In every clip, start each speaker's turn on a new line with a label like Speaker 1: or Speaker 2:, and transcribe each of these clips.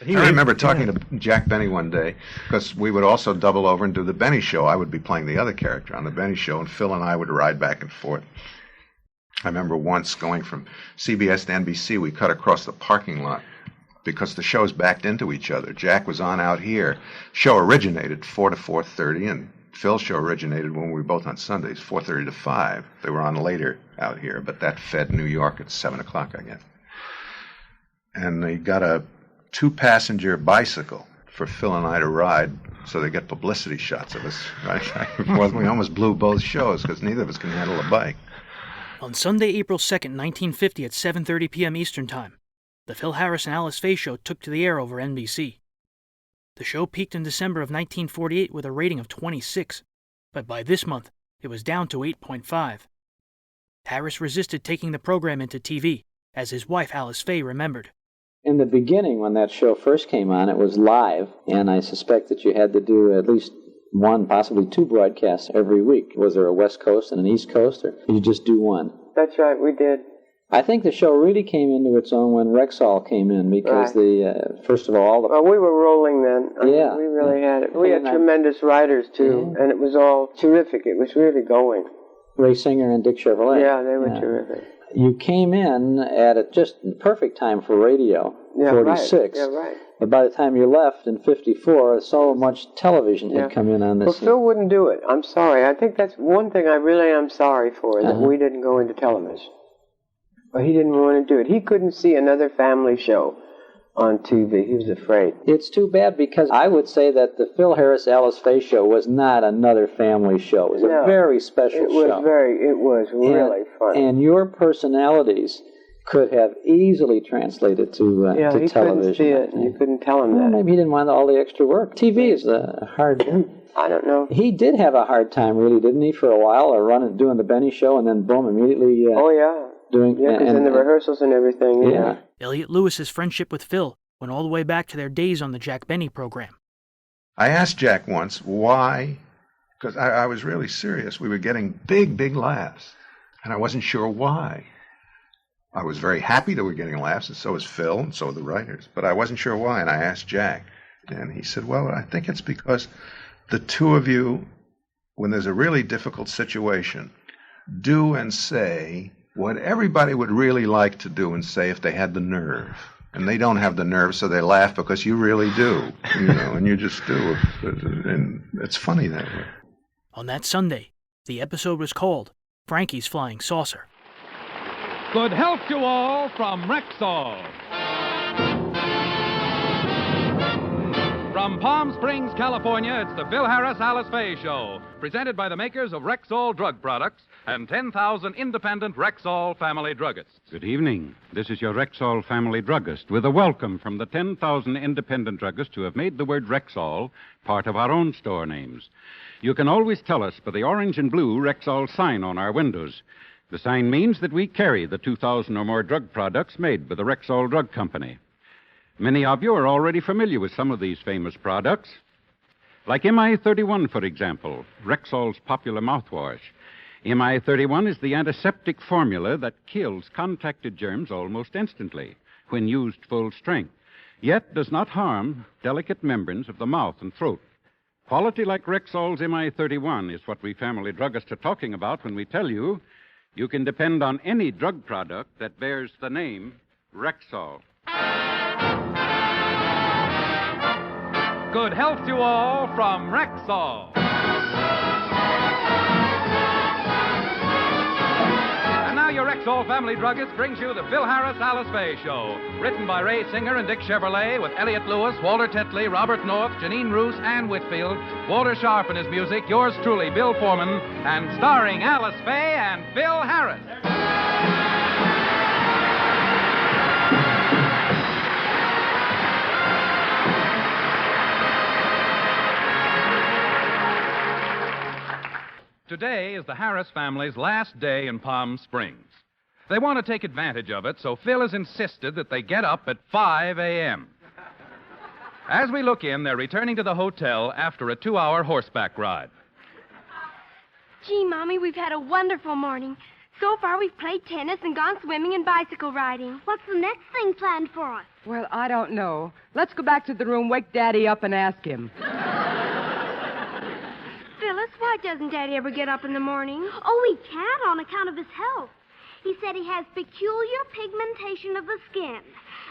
Speaker 1: I remember talking to Jack Benny one day, because we would also double over and do the Benny show. I would be playing the other character on the Benny show, and Phil and I would ride back and forth. I remember once going from CBS to NBC, we cut across the parking lot because the shows backed into each other. Jack was on out here. Show originated 4 to 4:30, and Phil's show originated when we were both on Sundays, 4:30 to 5. They were on later out here, but that fed New York at 7 o'clock, I guess. And they got a 2-passenger bicycle for Phil and I to ride so they get publicity shots of us. Right? We almost blew both shows because neither of us can handle a bike.
Speaker 2: On Sunday, April 2nd, 1950 at 7:30 p.m. Eastern Time, the Phil Harris and Alice Faye show took to the air over NBC. The show peaked in December of 1948 with a rating of 26, but by this month, it was down to 8.5. Harris resisted taking the program into TV, as his wife Alice Faye remembered.
Speaker 3: In the beginning, when that show first came on, it was live, and I suspect that you had to do at least 1, possibly 2 broadcasts every week. Was there a West Coast and an East Coast, or did you just do one?
Speaker 4: That's right, we did.
Speaker 3: I think the show really came into its own when Rexall came in, because first of all...
Speaker 4: Well, we were rolling then. We really had it. We had tremendous writers, too, and it was all terrific. It was really going.
Speaker 3: Ray Singer and Dick Chevrolet.
Speaker 4: Yeah, they were terrific.
Speaker 3: You came in at a just perfect time for radio, 46.
Speaker 4: Right. Yeah, right.
Speaker 3: But by the time you left in 54, so much television had come in on this.
Speaker 4: Well, Phil wouldn't do it. I'm sorry. I think that's one thing I really am sorry for, that we didn't go into television. But he didn't want to do it. He couldn't see another family show on TV. He was afraid.
Speaker 3: It's too bad, because I would say that the Phil Harris Alice Faye show was not another family show. It was a very special show.
Speaker 4: It was really fun.
Speaker 3: And your personalities could have easily translated to television.
Speaker 4: Couldn't see it. You couldn't tell him that.
Speaker 3: Maybe he didn't want all the extra work. TV is a hard...
Speaker 4: I don't know.
Speaker 3: He did have a hard time, really, didn't he, for a while, doing the Benny show, and then boom, immediately...
Speaker 4: because in the rehearsals and everything. Yeah.
Speaker 2: Elliott Lewis's friendship with Phil went all the way back to their days on the Jack Benny program.
Speaker 1: I asked Jack once why, because I was really serious. We were getting big laughs, and I wasn't sure why. I was very happy that we were getting laughs, and so was Phil, and so were the writers. But I wasn't sure why, and I asked Jack. And he said, well, I think it's because the two of you, when there's a really difficult situation, do and say what everybody would really like to do and say if they had the nerve. And they don't have the nerve, so they laugh because you really do, and you just do. And it's funny that way.
Speaker 2: On that Sunday, the episode was called Frankie's Flying Saucer.
Speaker 5: Good health to all from Rexall. From Palm Springs, California, it's the Phil Harris Alice Faye Show, presented by the makers of Rexall drug products and 10,000 independent Rexall family druggists.
Speaker 6: Good evening. This is your Rexall family druggist with a welcome from the 10,000 independent druggists who have made the word Rexall part of our own store names. You can always tell us by the orange and blue Rexall sign on our windows. The sign means that we carry the 2,000 or more drug products made by the Rexall Drug Company. Many of you are already familiar with some of these famous products, like MI-31, for example, Rexall's popular mouthwash. MI-31 is the antiseptic formula that kills contacted germs almost instantly when used full strength, yet does not harm delicate membranes of the mouth and throat. Quality like Rexall's MI-31 is what we family druggists are talking about when we tell you you can depend on any drug product that bears the name Rexall.
Speaker 5: Good health to all from Rexall. And now your Rexall family druggist brings you the Phil Harris Alice Faye Show. Written by Ray Singer and Dick Chevrolet, with Elliott Lewis, Walter Tetley, Robert North, Janine Roos, Ann Whitfield, Walter Sharp and his music, yours truly, Bill Foreman, and starring Alice Faye and Phil Harris. Today is the Harris family's last day in Palm Springs. They want to take advantage of it, so Phil has insisted that they get up at 5 a.m. As we look in, they're returning to the hotel after a 2-hour horseback ride.
Speaker 7: Gee, Mommy, we've had a wonderful morning. So far, we've played tennis and gone swimming and bicycle riding.
Speaker 8: What's the next thing planned for us?
Speaker 9: Well, I don't know. Let's go back to the room, wake Daddy up, and ask him.
Speaker 7: Phyllis, why doesn't Daddy ever get up in the morning?
Speaker 8: Oh, he can't on account of his health. He said he has peculiar pigmentation of the skin,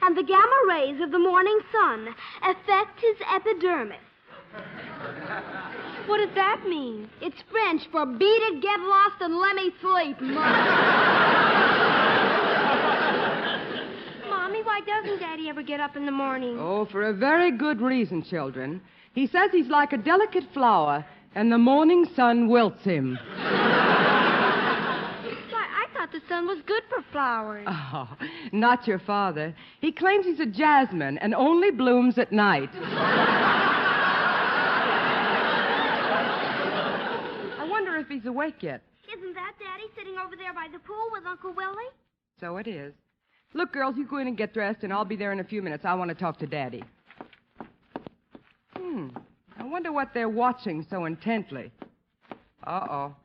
Speaker 8: and the gamma rays of the morning sun affect his epidermis.
Speaker 7: What does that mean?
Speaker 8: It's French for beat it, get lost, and let me sleep,
Speaker 7: Mommy, why doesn't Daddy ever get up in the morning?
Speaker 9: Oh, for a very good reason, children. He says he's like a delicate flower, and the morning sun wilts him.
Speaker 7: I thought the sun was good for flowers.
Speaker 9: Oh, not your father. He claims he's a jasmine and only blooms at night. I wonder if he's awake yet.
Speaker 8: Isn't that Daddy sitting over there by the pool with Uncle Willie?
Speaker 9: So it is. Look, girls, you go in and get dressed, and I'll be there in a few minutes. I want to talk to Daddy. I wonder what they're watching so intently. Uh-oh.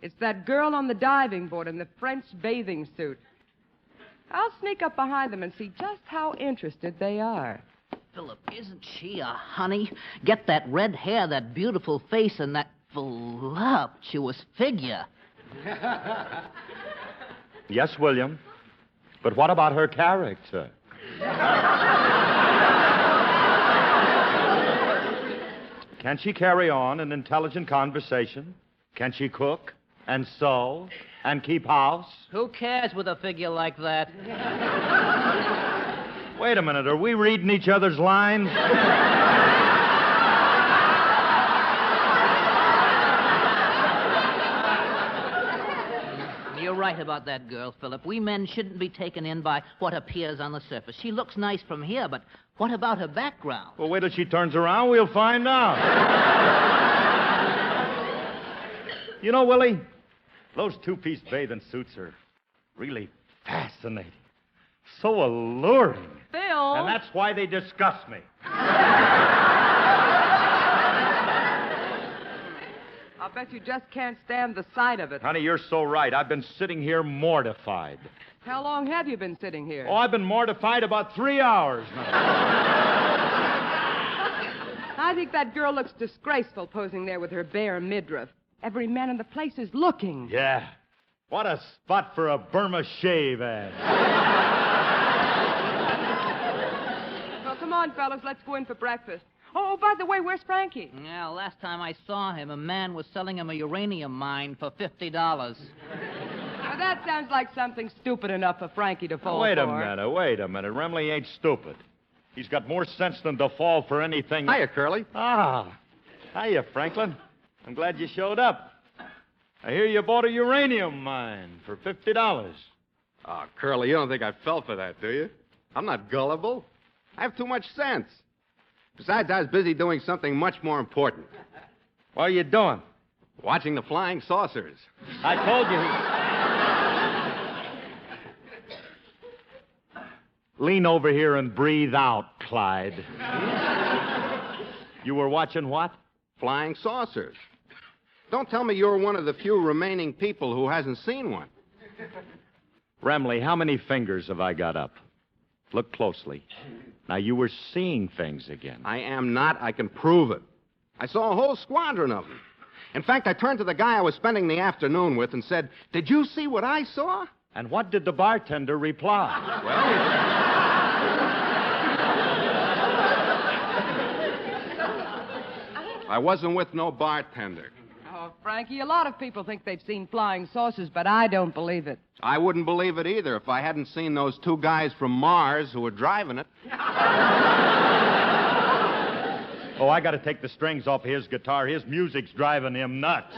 Speaker 9: It's that girl on the diving board in the French bathing suit. I'll sneak up behind them and see just how interested they are.
Speaker 10: Philip, isn't she a honey? Get that red hair, that beautiful face, and that voluptuous figure.
Speaker 11: Yes, William. But what about her character? Can she carry on an intelligent conversation? Can she cook and sew and keep house?
Speaker 10: Who cares with a figure like that?
Speaker 11: Wait a minute. Are we reading each other's lines?
Speaker 10: You're right about that girl, Philip. We men shouldn't be taken in by what appears on the surface. She looks nice from here, but what about her background?
Speaker 11: Well, wait till she turns around. We'll find out. You know, Willie, those two-piece bathing suits are really fascinating. So alluring.
Speaker 9: Phil!
Speaker 11: And that's why they disgust me.
Speaker 9: I'll bet you just can't stand the sight of it.
Speaker 11: Honey, you're so right. I've been sitting here mortified.
Speaker 9: How long have you been sitting here?
Speaker 11: Oh, I've been mortified about 3 hours now.
Speaker 9: I think that girl looks disgraceful posing there with her bare midriff. Every man in the place is looking.
Speaker 11: Yeah. What a spot for a Burma shave ad.
Speaker 9: Well, come on, fellas. Let's go in for breakfast. Oh, by the way, where's Frankie?
Speaker 10: Yeah, last time I saw him, a man was selling him a uranium mine for $50.
Speaker 9: Now, that sounds like something stupid enough for Frankie to fall
Speaker 11: Wait a
Speaker 9: for.
Speaker 11: minute. Remley ain't stupid. He's got more sense than to fall for anything.
Speaker 1: Hiya, Curly.
Speaker 11: Ah. Hiya, Franklin. I'm glad you showed up. I hear you bought a uranium mine for $50.
Speaker 1: Oh, Curly, you don't think I fell for that, do you? I'm not gullible. I have too much sense. Besides, I was busy doing something much more important.
Speaker 11: What are you doing?
Speaker 1: Watching the flying saucers.
Speaker 11: I told you. Lean over here and breathe out, Clyde. You were watching what?
Speaker 1: Flying saucers. Don't tell me you're one of the few remaining people who hasn't seen one.
Speaker 11: Remley, how many fingers have I got up? Look closely. Now, you were seeing things again.
Speaker 1: I am not. I can prove it. I saw a whole squadron of them. In fact, I turned to the guy I was spending the afternoon with and said, "Did you see what I saw?"
Speaker 11: And what did the bartender reply?
Speaker 1: I wasn't with no bartender.
Speaker 9: Oh, Frankie, a lot of people think they've seen flying saucers, but I don't believe it.
Speaker 1: I wouldn't believe it either if I hadn't seen those two guys from Mars who were driving it.
Speaker 11: Oh, I got to take the strings off his guitar. His music's driving him nuts.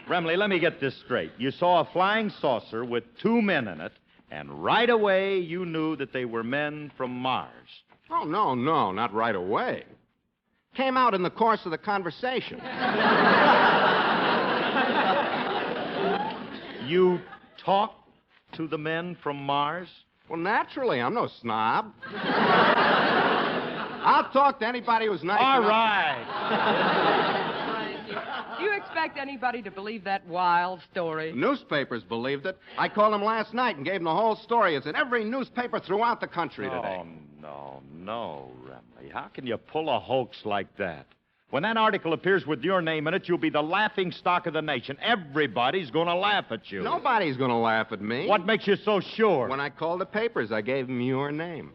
Speaker 11: Remley, let me get this straight. You saw a flying saucer with two men in it, and right away you knew that they were men from Mars.
Speaker 1: Oh, no, not right away. Came out in the course of the conversation.
Speaker 11: You talked to the men from Mars?
Speaker 1: Well, naturally. I'm no snob. I'll talk to anybody who's nice
Speaker 11: All
Speaker 1: enough.
Speaker 9: Do
Speaker 11: right.
Speaker 9: you expect expect anybody to believe that wild story?
Speaker 12: Newspapers believed it. I called them last night and gave them the whole story. It's in every newspaper throughout the country today.
Speaker 11: Oh, no, Remley. How can you pull a hoax like that? When that article appears with your name in it, you'll be the laughing stock of the nation. Everybody's going to laugh at you.
Speaker 12: Nobody's going to laugh at me.
Speaker 11: What makes you so sure?
Speaker 12: When I called the papers, I gave them your name.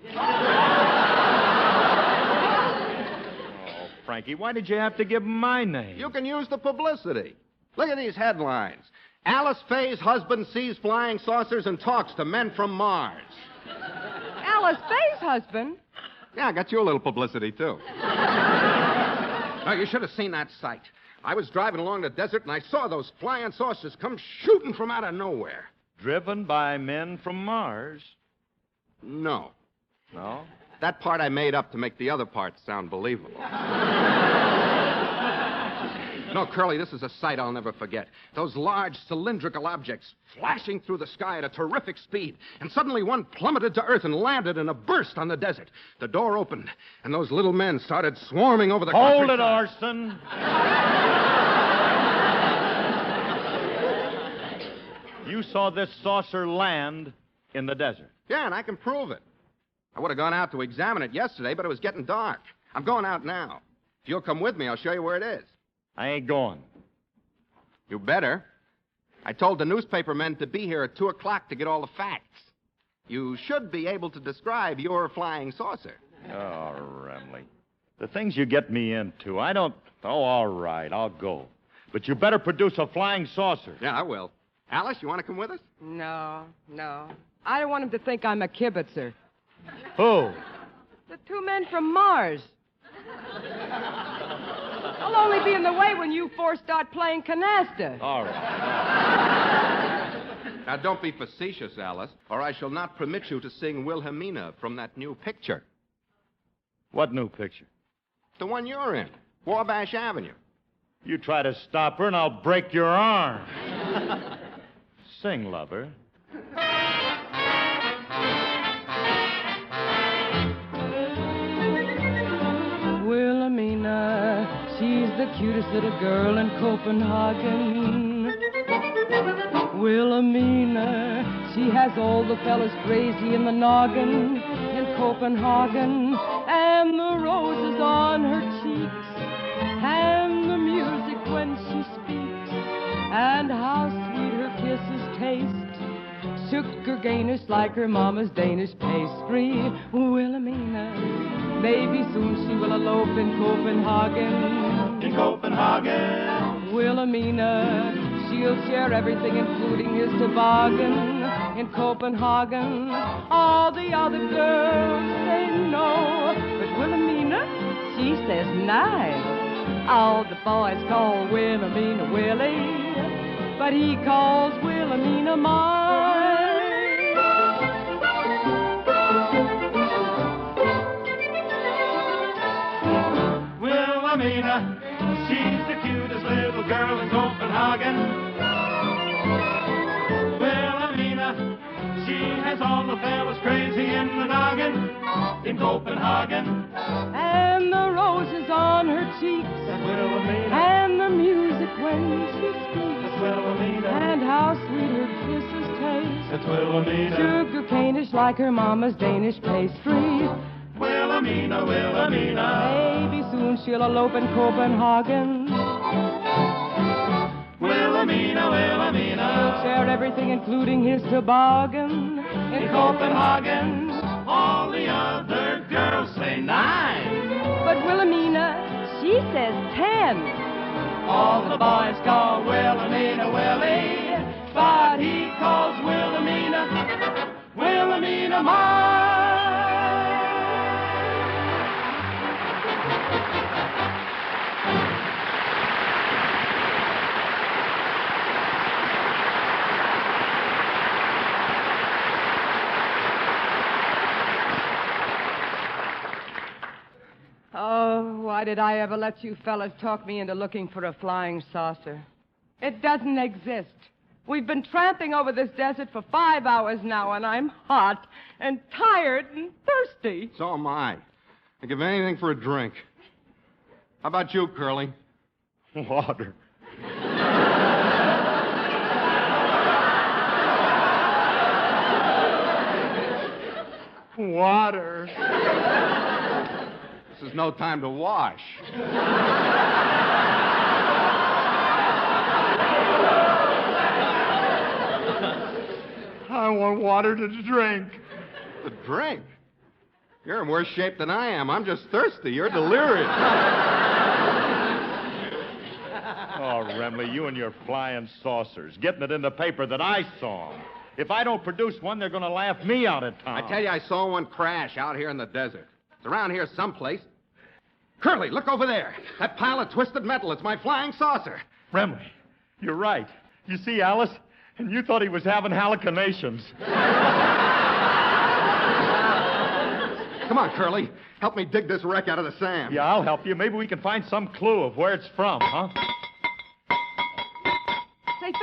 Speaker 11: Frankie, why did you have to give my name?
Speaker 12: You can use the publicity. Look at these headlines. Alice Faye's husband sees flying saucers and talks to men from Mars.
Speaker 9: Alice Faye's husband?
Speaker 12: Yeah, I got you a little publicity, too. Oh, you should have seen that sight. I was driving along the desert, and I saw those flying saucers come shooting from out of nowhere.
Speaker 11: Driven by men from Mars?
Speaker 12: No.
Speaker 11: No?
Speaker 12: That part I made up to make the other part sound believable. No, Curly, this is a sight I'll never forget. Those large cylindrical objects flashing through the sky at a terrific speed. And suddenly one plummeted to earth and landed in a burst on the desert. The door opened, and those little men started swarming over the
Speaker 11: Hold it,
Speaker 12: countryside.
Speaker 11: Orson. You saw this saucer land in the desert.
Speaker 12: Yeah, and I can prove it. I would have gone out to examine it yesterday, but it was getting dark. I'm going out now. If you'll come with me, I'll show you where it is.
Speaker 11: I ain't going.
Speaker 12: You better. I told the newspaper men to be here at 2 o'clock to get all the facts. You should be able to describe your flying saucer.
Speaker 11: Oh, Remley. The things you get me into, I don't... Oh, all right, I'll go. But you better produce a flying saucer.
Speaker 12: Yeah, I will. Alice, you want to come with us?
Speaker 9: No. I don't want him to think I'm a kibitzer.
Speaker 11: Who?
Speaker 9: The two men from Mars. I'll only be in the way when you four start playing canasta.
Speaker 11: All right.
Speaker 12: Now, don't be facetious, Alice, or I shall not permit you to sing Wilhelmina from that new picture.
Speaker 11: What new picture?
Speaker 12: The one you're in, Wabash Avenue.
Speaker 11: You try to stop her and I'll break your arm. Sing, lover.
Speaker 9: Wilhelmina, she's the cutest little girl in Copenhagen. Wilhelmina, she has all the fellas crazy in the noggin in Copenhagen. And the roses on her cheeks, and the music when she speaks, and how sweet her kisses taste. Sugar gainish like her mama's Danish pastry. Wilhelmina, maybe soon she will elope in Copenhagen.
Speaker 11: In Copenhagen.
Speaker 9: Wilhelmina, she'll share everything, including his toboggan. In Copenhagen, all the other girls say no, but Wilhelmina, she says nine. All the boys call Wilhelmina Willie, but he calls Wilhelmina mine.
Speaker 11: Wilhelmina, she's the cutest little girl in Copenhagen. Wilhelmina, she has all the fellas crazy in the noggin in Copenhagen.
Speaker 9: And the roses on her cheeks, and the music when she speaks, and how sweet her kisses taste.
Speaker 11: It's Wilhelmina.
Speaker 9: Sugar cainish like her mama's Danish pastry.
Speaker 11: Wilhelmina, Wilhelmina.
Speaker 9: Maybe soon she'll elope in Copenhagen.
Speaker 11: Wilhelmina, Wilhelmina.
Speaker 9: She'll share everything, including his toboggan in Copenhagen.
Speaker 11: All the other girls say 9.
Speaker 9: But Wilhelmina, she says 10.
Speaker 11: All the boys call Wilhelmina Willie, but he calls Wilhelmina, Wilhelmina mine.
Speaker 9: Oh, why did I ever let you fellas talk me into looking for a flying saucer? It doesn't exist. We've been tramping over this desert for 5 hours now, and I'm hot and tired and thirsty.
Speaker 12: So am I. I'd give anything for a drink. How about you, Curly?
Speaker 11: Water.
Speaker 12: Water. This is no time to wash.
Speaker 13: I want water to drink.
Speaker 12: To drink? You're in worse shape than I am. I'm just thirsty. You're delirious.
Speaker 11: Oh, Remley, you and your flying saucers, getting it in the paper that I saw 'em. If I don't produce one, they're going to laugh me out of town.
Speaker 12: I tell you, I saw one crash out here in the desert. It's around here someplace. Curly, look over there. That pile of twisted metal. It's my flying saucer.
Speaker 11: Remley, you're right. You see, Alice? And you thought he was having hallucinations.
Speaker 12: Come on, Curly. Help me dig this wreck out of the sand.
Speaker 11: Yeah, I'll help you. Maybe we can find some clue of where it's from, huh?
Speaker 9: Say,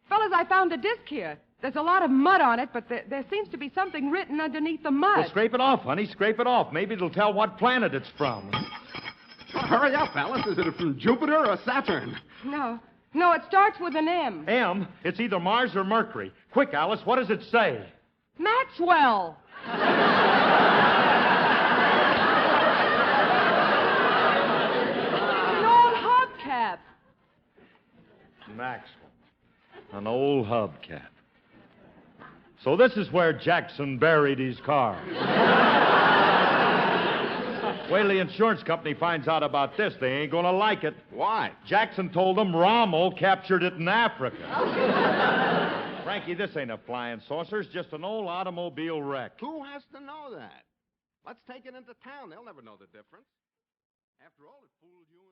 Speaker 9: fellas, I found a disc here. There's a lot of mud on it, but there seems to be something written underneath the mud.
Speaker 11: Well, scrape it off, honey. Scrape it off. Maybe it'll tell what planet it's from.
Speaker 12: Well, hurry up, Alice. Is it from Jupiter or Saturn?
Speaker 9: No, it starts with an M.
Speaker 11: M? It's either Mars or Mercury. Quick, Alice, what does it say?
Speaker 9: Maxwell. An old hubcap.
Speaker 11: Maxwell. An old hubcap. So this is where Jackson buried his car. Wait till the insurance company finds out about this. They ain't gonna like it.
Speaker 12: Why?
Speaker 11: Jackson told them Rommel captured it in Africa. Frankie, this ain't a flying saucer. It's just an old automobile wreck.
Speaker 12: Who has to know that? Let's take it into town. They'll never know the difference. After all, it fooled you and